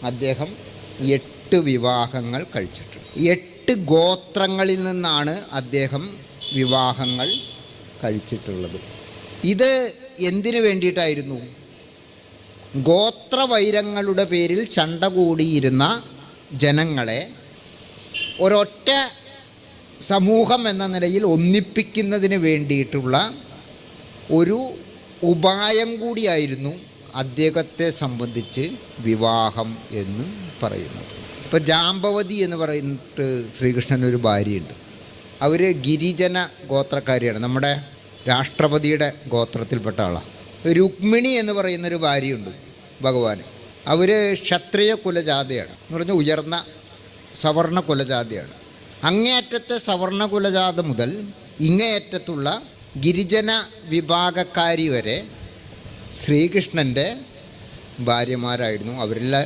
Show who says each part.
Speaker 1: അദ്ദേഹം 8 വിവാഹങ്ങൾ കഴിച്ചിട്ടുണ്ട്. 8 ഗോത്രങ്ങളിൽ നിന്നാണ് അദ്ദേഹം വിവാഹങ്ങൾ കഴിച്ചിട്ടുള്ളത്. ഇത് എന്തിനു വേണ്ടിയിട്ടായിരുന്നു? ഗോത്രവൈരങ്ങളുടെ പേരിൽ ചണ്ട കൂടിയിരുന്ന ജനങ്ങളെ ഒരൊറ്റ സമൂഹം എന്ന നിലയിൽ ഒന്നിപ്പിക്കുന്നതിന് വേണ്ടിയിട്ടുള്ള ഒരു ഉപായം കൂടിയായിരുന്നു അദ്ദേഹത്തെ സംബന്ധിച്ച് വിവാഹം എന്ന് പറയുന്നത്. ഇപ്പോൾ ജാമ്പവതി എന്ന് പറയുന്നിട്ട് ശ്രീകൃഷ്ണനൊരു ഭാര്യയുണ്ട്. അവർ ഗിരിജന ഗോത്രക്കാരിയാണ്, നമ്മുടെ രാഷ്ട്രപതിയുടെ ഗോത്രത്തിൽപ്പെട്ട ആളാണ്. രുക്മിണി എന്ന് പറയുന്നൊരു ഭാര്യയുണ്ട് ഭഗവാന്. അവർ ക്ഷത്രിയ കുലജാതയാണ് എന്ന് പറഞ്ഞാൽ ഉയർന്ന സവർണ കുലജാതയാണ്. അങ്ങേയറ്റത്തെ സവർണ കുലജാത മുതൽ ഇങ്ങേയറ്റത്തുള്ള ഗിരിജന വിഭാഗക്കാരി വരെ ശ്രീകൃഷ്ണൻ്റെ ഭാര്യമാരായിരുന്നു. അവരെല്ലാം